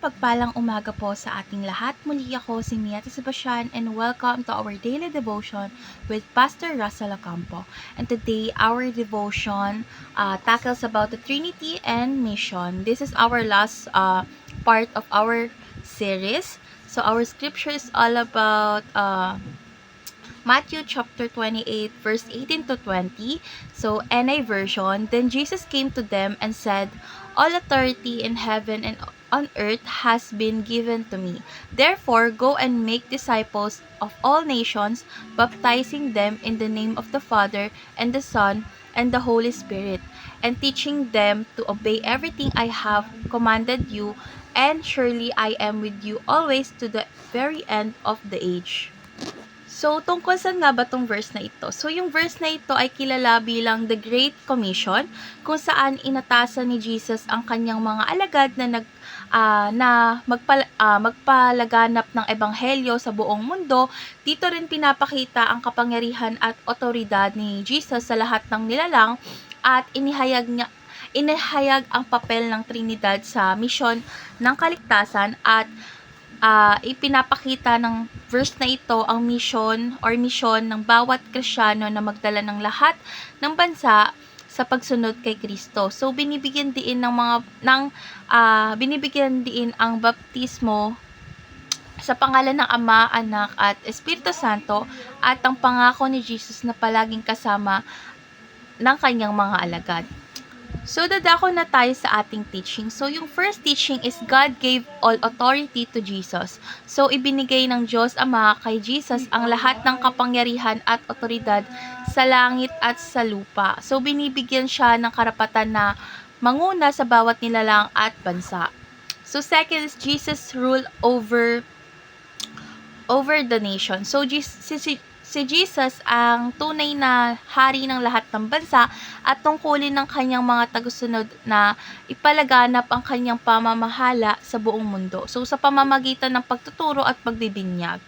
mapagpalang umaga po sa ating lahat. Muli ako si Miata Sebastian and welcome to our daily devotion with Pastor Russell Ocampo. And today, our devotion tackles about the Trinity and mission. This is our last part of our series. So our scripture is all about Matthew chapter 28 verse 18 to 20. So NI version, then Jesus came to them and said, "All authority in heaven and on earth has been given to me. Therefore, go and make disciples of all nations, baptizing them in the name of the Father and the Son and the Holy Spirit, and teaching them to obey everything I have commanded you, and surely I am with you always to the very end of the age." So, tungkol saan nga ba tong verse na ito? So, yung verse na ito ay kilala bilang The Great Commission, kung saan inatasan ni Jesus ang kanyang mga alagad na magpalaganap ng ebanghelyo sa buong mundo. Dito rin pinapakita ang kapangyarihan at otoridad ni Jesus sa lahat ng nilalang at inihayag ang papel ng Trinidad sa misyon ng kaligtasan at ipinapakita ng verse na ito ang misyon ng bawat Kristiyano na magdala ng lahat ng bansa sa pagsunod kay Kristo. So binibigyan diin ang baptismo sa pangalan ng Ama, Anak at Espiritu Santo at ang pangako ni Jesus na palaging kasama ng kanyang mga alagad. So, dadako na tayo sa ating teaching. So, yung first teaching is God gave all authority to Jesus. So, ibinigay ng Diyos Ama kay Jesus ang lahat ng kapangyarihan at otoridad sa langit at sa lupa. So, binibigyan siya ng karapatan na manguna sa bawat nilalang at bansa. So, second is Jesus rule over the nation. So, si Jesus ang tunay na hari ng lahat ng bansa at tungkulin ng kanyang mga tagusunod na ipalaganap ang kanyang pamamahala sa buong mundo. So, sa pamamagitan ng pagtuturo at pagbibinyag.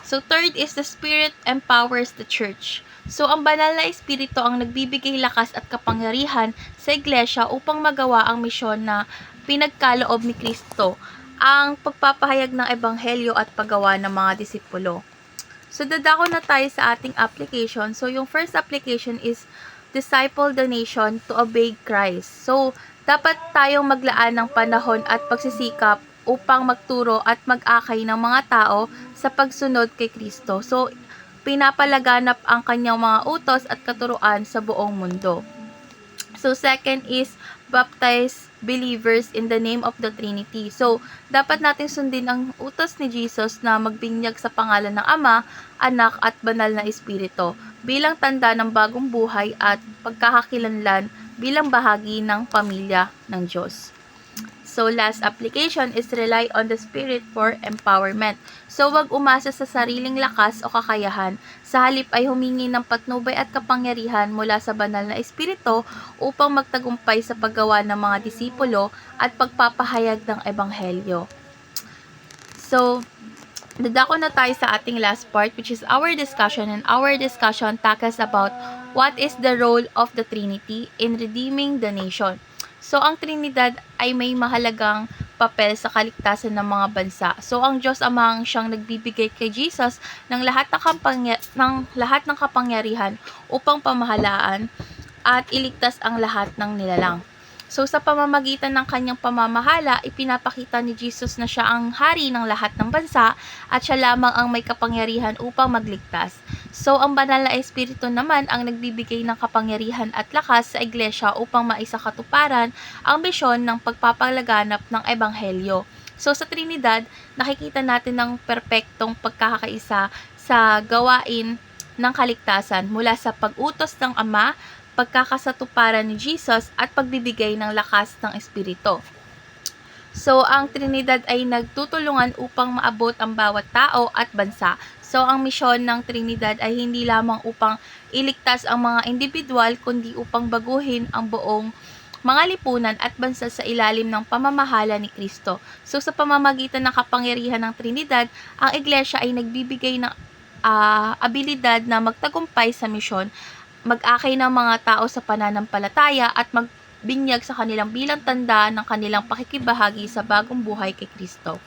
So, third is the Spirit empowers the church. So, ang banal na espiritu ang nagbibigay lakas at kapangyarihan sa iglesia upang magawa ang misyon na pinagkaloob ni Kristo, ang pagpapahayag ng ebanghelyo at paggawa ng mga disipulo. So, dadako na tayo sa ating application. So, yung first application is disciple the nation to obey Christ. So, dapat tayong maglaan ng panahon at pagsisikap upang magturo at mag-akay ng mga tao sa pagsunod kay Kristo. So, pinapalaganap ang kanyang mga utos at katuruan sa buong mundo. So, second is baptize believers in the name of the Trinity. So, dapat natin sundin ang utos ni Jesus na magbinyag sa pangalan ng Ama, Anak at Banal na Espiritu bilang tanda ng bagong buhay at pagkakakilanlan bilang bahagi ng pamilya ng Diyos. So, last application is rely on the Spirit for empowerment. So, wag umasa sa sariling lakas o kakayahan. Sa halip ay humingi ng patnubay at kapangyarihan mula sa banal na Espiritu upang magtagumpay sa paggawa ng mga disipulo at pagpapahayag ng ebanghelyo. So, dadako na tayo sa ating last part, which is our discussion, and our discussion tackles about what is the role of the Trinity in redeeming the nation. So, ang Trinidad ay may mahalagang papel sa kaligtasan ng mga bansa. So, ang Diyos Ama ang siyang nagbibigay kay Jesus ng lahat ng kapangyarihan upang pamahalaan at iligtas ang lahat ng nilalang. So, sa pamamagitan ng kanyang pamamahala, ipinapakita ni Jesus na siya ang hari ng lahat ng bansa at siya lamang ang may kapangyarihan upang magligtas. So, ang banal na espiritu naman ang nagbibigay ng kapangyarihan at lakas sa iglesia upang maisakatuparan ang misyon ng pagpapalaganap ng ebanghelyo. So, sa Trinidad, nakikita natin ang perpektong pagkakaisa sa gawain ng kaligtasan mula sa pag-utos ng Ama, pagkakasatuparan ni Jesus at pagbibigay ng lakas ng Espiritu. So, ang Trinidad ay nagtutulungan upang maabot ang bawat tao at bansa. So, ang misyon ng Trinidad ay hindi lamang upang iligtas ang mga individual, kundi upang baguhin ang buong mga lipunan at bansa sa ilalim ng pamamahala ni Kristo. So, sa pamamagitan ng kapangyarihan ng Trinidad, ang Iglesia ay nagbibigay ng abilidad na magtagumpay sa misyon, mag-akay ng mga tao sa pananampalataya at binyag sa kanilang bilang tanda ng kanilang pakikibahagi sa bagong buhay kay Kristo.